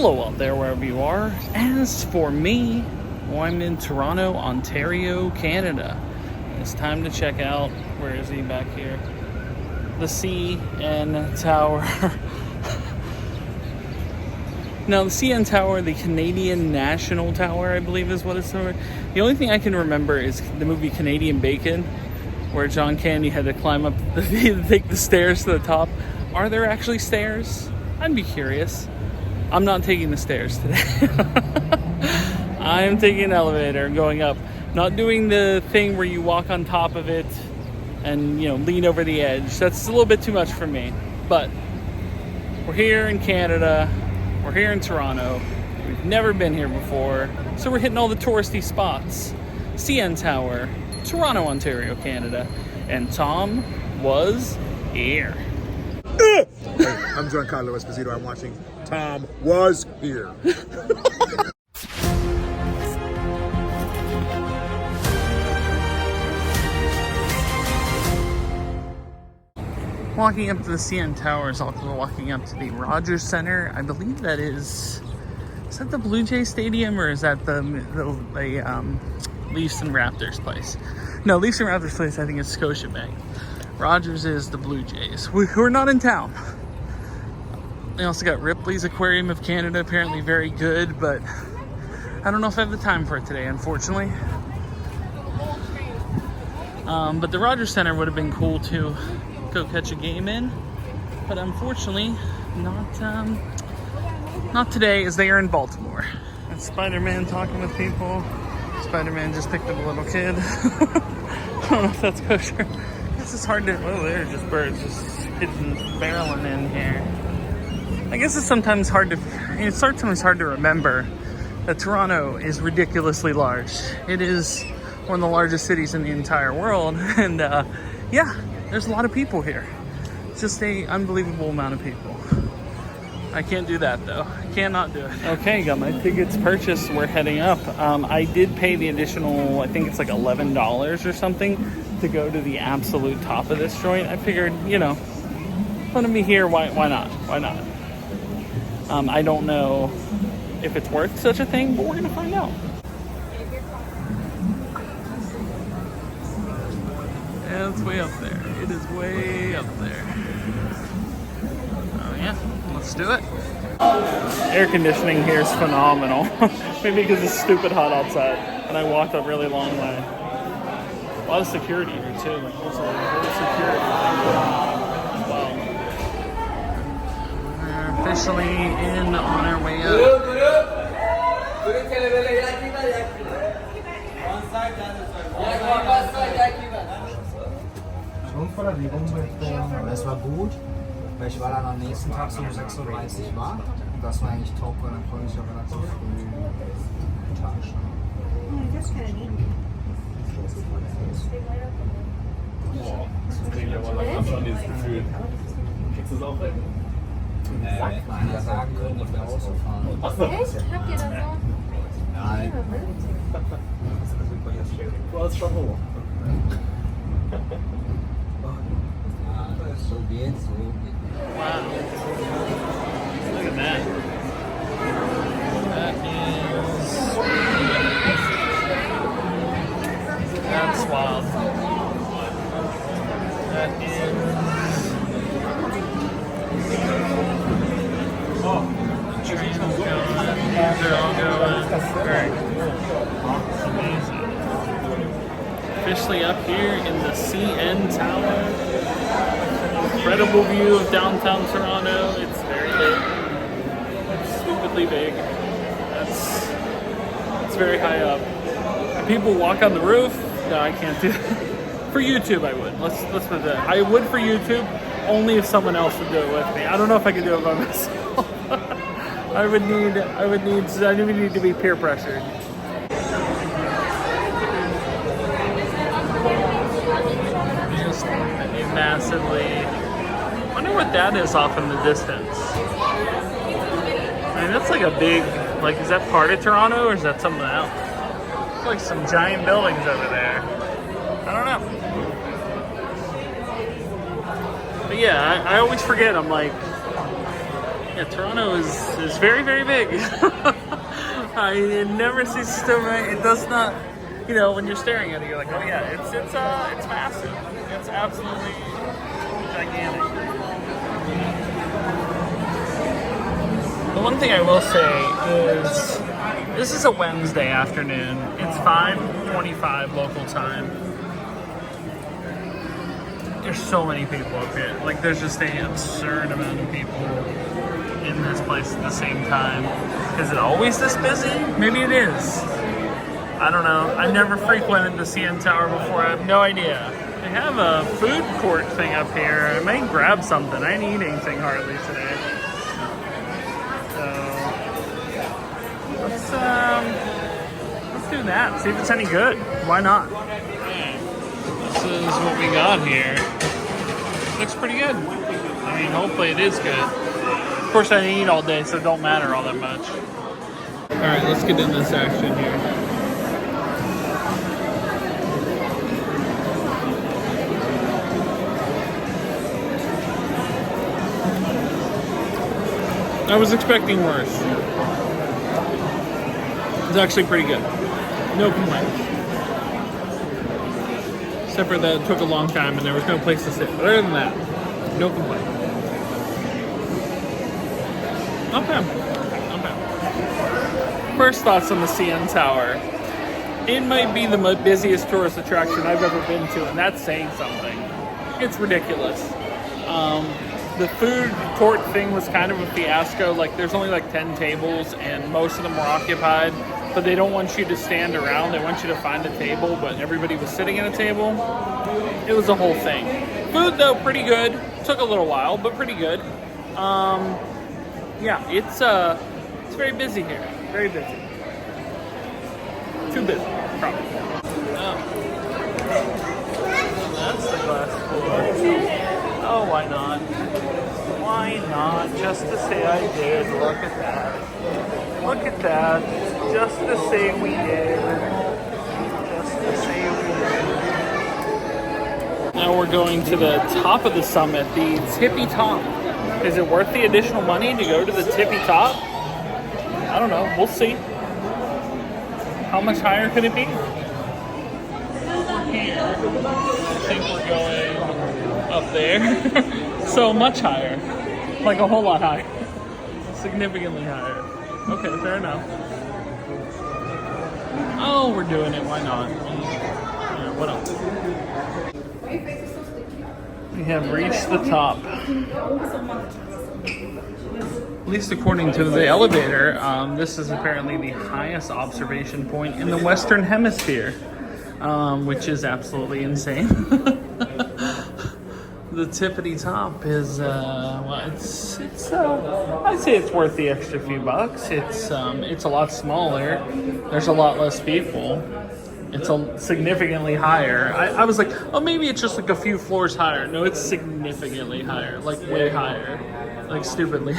Hello out there, wherever you are. As for me, well, I'm in Toronto, Ontario, Canada. It's time to check out, where is he back here? The Cntower. Now, the Cntower, the Canadian National Tower, I believe is what it's called. The only thing I can remember is the movie Canadian Bacon, where John Candy had to climb up, take the stairs to the top. Are there actually stairs? I'd be curious. I'm not taking the stairs today. I'm taking an elevator and going up. Not doing the thing where you walk on top of it and, lean over the edge. That's a little bit too much for me. But we're here in Canada. We're here in Toronto. We've never been here before. So we're hitting all the touristy spots. Cntower, Toronto, Ontario, Canada. And Tom was here. Hey, I'm Giancarlo Esposito. I'm watching Tom Was Here. Walking up to the Cntower is also walking up to the Rogers Center. I believe that is that the Blue Jay Stadium, or is that the Leafs and Raptors place? No, Leafs and Raptors place I think is Scotiabank. Rogers is the Blue Jays, who are not in town. They also got Ripley's Aquarium of Canada, apparently very good, but I don't know if I have the time for it today, unfortunately. But the Rogers Center would have been cool to go catch a game in, but unfortunately not today, as they are in Baltimore. And Spider-Man talking with people. Spider-Man just picked up a little kid. I don't know if that's kosher. This is hard to, they're just birds just hitting, barreling in here. I guess it's sometimes hard to remember that Toronto is ridiculously large. It is one of the largest cities in the entire world, and yeah, there's a lot of people here. It's just an unbelievable amount of people. I can't do that though. I cannot do it. Okay, got my tickets purchased. We're heading up. I did pay the additional, I think it's like $11 or something to go to the absolute top of this joint. I figured, let me here. Why not? Why not? I don't know if it's worth such a thing, but we're gonna find out. Yeah, it's way up there. It is way up there. Oh yeah, let's do it. Air conditioning here is phenomenal. Maybe because it's stupid hot outside, and I walked a really long way. A lot of security here too. There's a lot of security. Wow. We're officially in on our way up. Das war gut, weil ich war dann am nächsten Tag so um 6:30 Uhr wach. Und das war eigentlich top, weil dann konnte ich auch relativ früh Tag schauen. Kriegst du es auch weg? Man ja sagen können, dass wir ausfahren. Echt? Habt ihr das so? Nein. Du hast schon hoch. So geht's, so geht's. Wow. Look at that. That's wild. That is... Oh, the train's going. These are all going. Very cool. Amazing. Officially up here in the Cntower. Incredible view of downtown Toronto. It's very big. It's stupidly big. It's very high up. People walk on the roof. No, I can't do that. For YouTube, I would. Let's put that. I would for YouTube, only if someone else would do it with me. I don't know if I could do it by myself. I would need to be peer pressured. Just massively. I wonder what that is off in the distance. I mean, that's like a big, is that part of Toronto or is that something else? It's like some giant buildings over there. I don't know. But yeah, I always forget. I'm like, Yeah, Toronto is very, very big. I never see so many. It does not, you know, when you're staring at it, you're like, oh yeah, it's massive. It's absolutely gigantic. The one thing I will say is, this is a Wednesday afternoon. It's 5:25 local time. There's so many people up here. Like, there's just an absurd amount of people in this place at the same time. Is it always this busy? Maybe it is. I don't know. I've never frequented the Cntower before. I have no idea. They have a food court thing up here. I may grab something. I ain't eating anything hardly today. So let's do that. See if it's any good. Why not? This is what we got here. Looks pretty good. I mean, hopefully it is good. Of course, I didn't eat all day, so it don't matter all that much. All right, let's get in this action here. I was expecting worse. It's actually pretty good. No complaints. Except for that it took a long time and there was no place to sit. But other than that, no complaints. Not bad. Not bad. First thoughts on the Cntower. It might be the busiest tourist attraction I've ever been to, and that's saying something. It's ridiculous. The food court thing was kind of a fiasco. Like, there's only like 10 tables and most of them were occupied, but they don't want you to stand around. They want you to find a table, but everybody was sitting at a table. It was a whole thing. Food, though, pretty good. Took a little while, but pretty good. Yeah, it's very busy here. Very busy. Too busy, probably. Oh. That's the glass floor. Oh, why not? Why not? Just to say I did. Look at that. Look at that. Just to say we did. Just to say we did. Now we're going to the top of the summit, the tippy top. Is it worth the additional money to go to the tippy top? I don't know. We'll see. How much higher could it be? Here. I think we're going up there. So much higher. Like a whole lot higher. Significantly higher. Okay, fair enough. Oh, we're doing it. Why not? Yeah, what else? We have reached the top. At least according to the elevator, this is apparently the highest observation point in the Western Hemisphere, which is absolutely insane. The tippity top is, well, I'd say it's worth the extra few bucks. It's a lot smaller. There's a lot less people. It's significantly higher. I was like, oh, maybe it's just like a few floors higher. No, it's significantly higher, like way higher, like stupidly.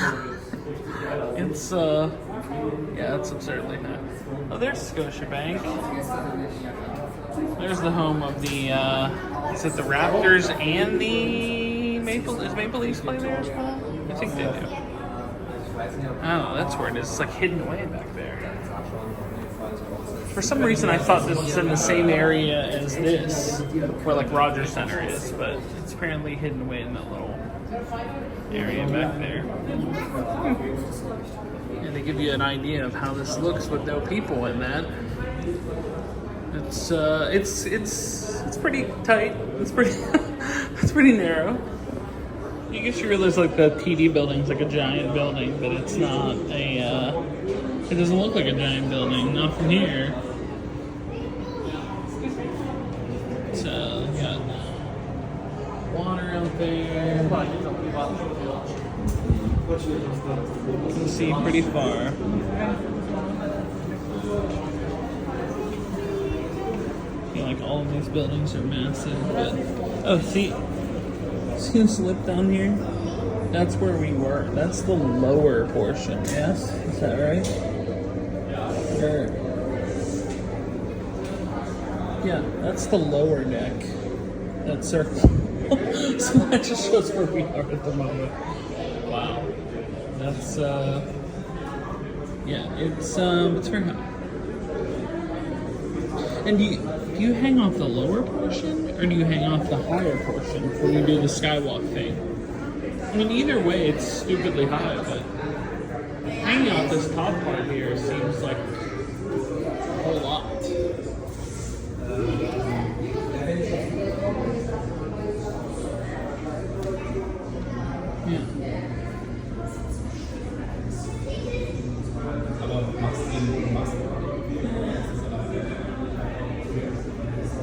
It's yeah, it's absurdly high. Oh, there's Scotiabank. There's the home of the is it the Raptors and the Maple Leafs play there as well? I think they do. Oh, that's where it is. It's like hidden away back there. For some reason, I thought this was in the same area as this, where like Rogers Center is, but it's apparently hidden away in that little area back there. And they give you an idea of how this looks with no people in that. It's pretty tight. It's pretty it's pretty narrow. I guess you realize like the TD building's like a giant building, but it's not a. It doesn't look like a giant building, not from here. So we got water out there. You can see pretty far. I feel like all of these buildings are massive, but oh, see this lip down here? That's where we were. That's the lower portion. Yes, is that right? Yeah, that's the lower deck. That circle. So that just shows where we are at the moment. Wow. that's yeah, it's very high. And do you hang off the lower portion, or do you hang off the higher portion when you do the skywalk thing? I mean, either way, it's stupidly high, but hanging off this top part here seems like a whole lot. Yeah.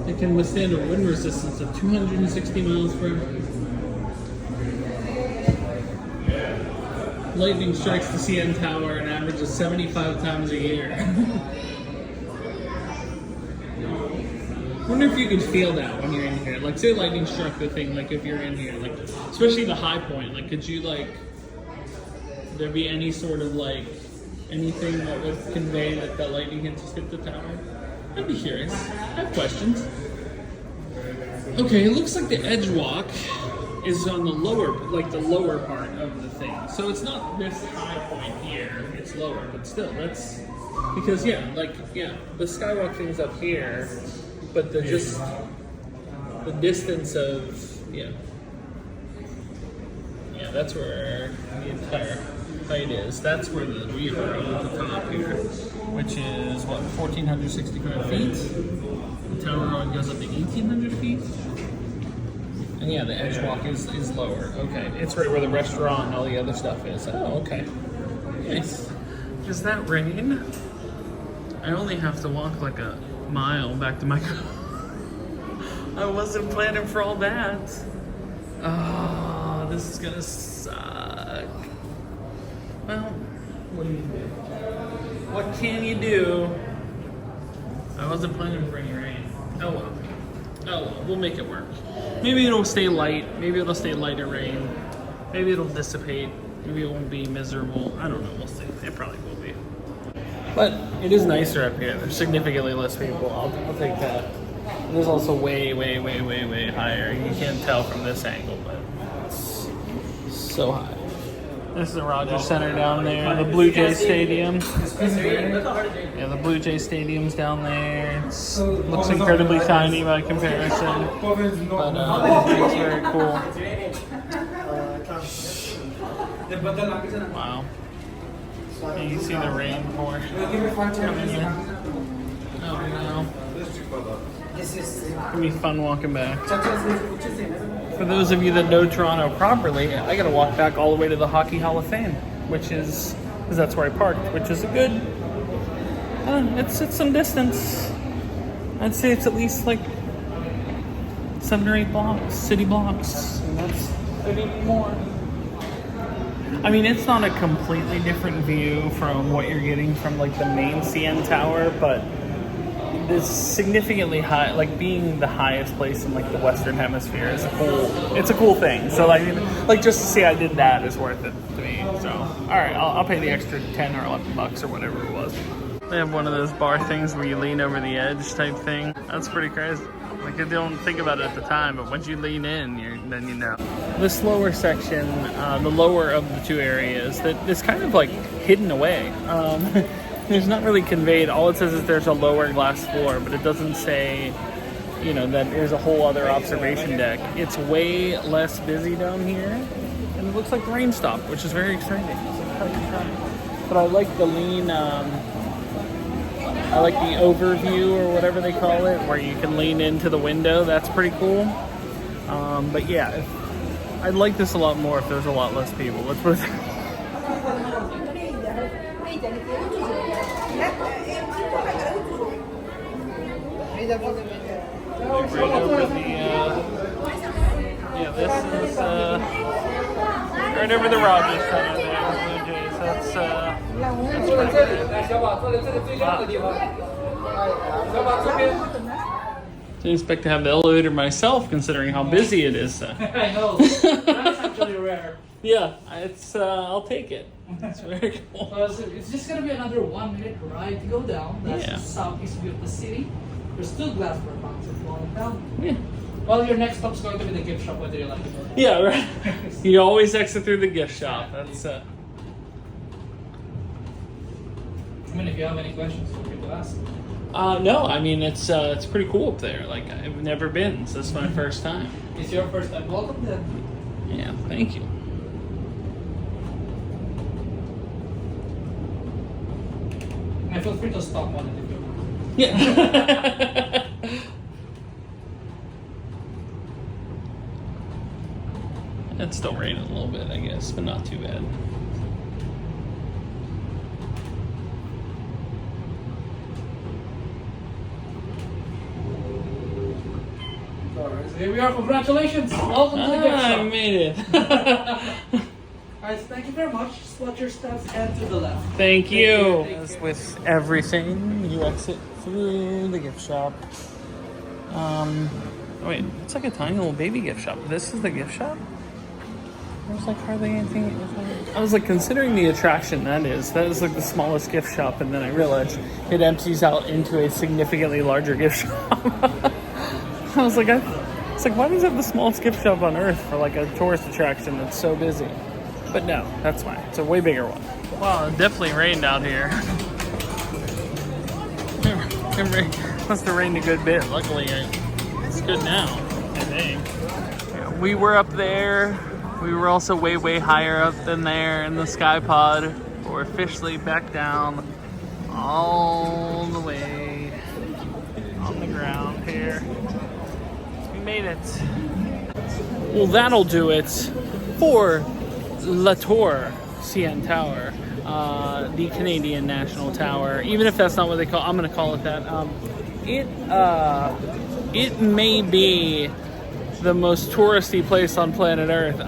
It can withstand a wind resistance of 260 miles per hour. Lightning strikes the Cntower an average of 75 times a year. I wonder if you could feel that when you're in here. Like, say lightning struck the thing, like if you're in here, like, especially the high point, like, could you, like, there be any sort of, like, anything that would convey that the lightning had just hit the tower? I'd be curious. I have questions. Okay, it looks like the edge walk is on the lower, like the lower part of the thing. So it's not this high point here, it's lower, but still, that's, because the skywalk thing's up here, but the distance of, that's where the entire height is. That's where we are on the top here, which is, what, 1,465 feet? The tower goes up to 1,800 feet. And yeah, the edge walk is lower. Okay, it's right where the restaurant and all the other stuff is. Oh, okay. Nice. Does that rain? I only have to walk like a mile back to my car. I wasn't planning for all that. Oh, this is gonna suck. Well, what do you do? What can you do? I wasn't planning for any rain. Oh well. Oh well, we'll make it work. Maybe it'll stay light. Maybe it'll stay light or rain. Maybe it'll dissipate. Maybe it won't be miserable. I don't know. We'll see. It probably will be. But it is nicer up here. There's significantly less people. I'll take that. It is also way, way, way, way, way higher. You can't tell from this angle, but it's so high. This is the Rogers Center down there. The Blue Jay Stadium. Yeah, the Blue Jay Stadium's down there. It looks incredibly tiny by comparison, but it's very cool. Wow. And you can see the rain pour coming in. Oh no. It's gonna be fun walking back. For those of you that know Toronto properly, I gotta walk back all the way to the Hockey Hall of Fame, because that's where I parked, which is a good, it's some distance. I'd say it's at least like 7 or 8 blocks, city blocks, and that's maybe more. I mean, it's not a completely different view from what you're getting from like the main Cntower, but it's significantly high. Like being the highest place in like the Western Hemisphere is it's a cool thing. So like just to see I did that is worth it to me. So all right, I'll pay the extra 10 or 11 bucks or whatever it was. They have one of those bar things where you lean over the edge type thing. That's pretty crazy. Like you don't think about it at the time, but once you lean in, then you know. This lower section, the lower of the two areas, that is kind of like hidden away. There's not really conveyed. All it says is there's a lower glass floor, but it doesn't say, that there's a whole other observation deck. It's way less busy down here, and it looks like the rain stopped, which is very exciting. But I like the lean. I like the overview or whatever they call it, where you can lean into the window. That's pretty cool. But yeah, I'd like this a lot more if there's a lot less people. Let's put it. This is right over the Rogers Center there, the Blue Jays. That's Didn't expect to have the elevator myself, considering how busy it is. I know. That's actually rare. Yeah, it's I'll take it. It's very cool. It's just gonna be another 1 minute ride to go down. That's the southeast view of the city. There's still glass for bounce if you want down. Yeah. Well, your next stop's going to be the gift shop, whether you like it or not. Yeah, right. You always exit through the gift shop. That's mean, if you have any questions, feel free to ask. No, I mean it's pretty cool up there. Like I've never been, so this is my first time. It's your first time. Welcome then. Yeah, thank you. And feel free to stop on it if you want. Yeah. It's still raining a little bit, I guess, but not too bad. Alright, so here we are. Congratulations. Welcome to the gift I shop. made it. Alright, so thank you very much. Just watch your steps and to the left. Thank you. Take As care. with everything, you exit through the gift shop. Wait, it's like a tiny little baby gift shop. This is the gift shop? There's like hardly anything. I was like considering the attraction that is like the smallest gift shop, and then I realized it empties out into a significantly larger gift shop. I was like, it's like, why does it have the smallest gift shop on earth for like a tourist attraction that's so busy? But no, that's fine. It's a way bigger one. Wow, it definitely rained out here. It must have rained a good bit. Luckily, it's good now, I think. Yeah, we were up there. We were also way, way higher up than there in the sky pod. But we're officially back down all the way on the ground here. We made it. Well, that'll do it for La Tour Cntower, the Canadian National Tower. Even if that's not what they call, I'm going to call it that. It may be the most touristy place on planet Earth.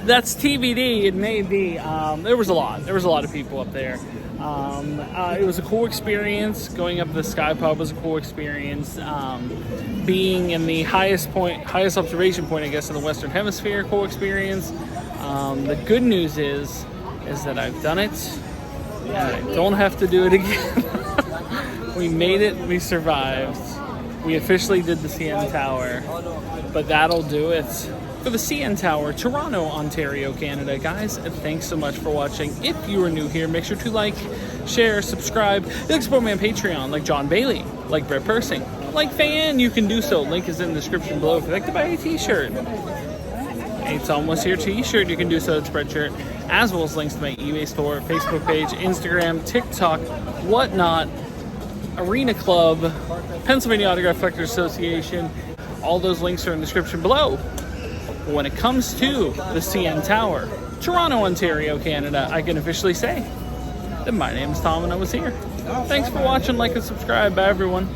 That's TBD. It may be. There was a lot of people up there. It was a cool experience. Going up the sky pod was a cool experience. Being in the highest observation point, I guess, in the Western Hemisphere, cool experience. The good news is that I've done it, and I don't have to do it again. We made it. We survived. We officially did the Cntower, but that'll do it for the Cntower, Toronto, Ontario, Canada. Guys, thanks so much for watching. If you are new here, make sure to like, share, subscribe. If you like support me on Patreon, like John Bailey, like Brett Persing, like Fan, you can do so. Link is in the description below. If you'd like to buy a t-shirt, a TomWasHere t-shirt, you can do so at Spreadshirt, as well as links to my eBay store, Facebook page, Instagram, TikTok, whatnot, Arena Club, Pennsylvania Autograph Collectors Association. All those links are in the description below. But when it comes to the Cntower, Toronto, Ontario, Canada, I can officially say that my name is Tom and I was here. Thanks for watching, like and subscribe. Bye, everyone.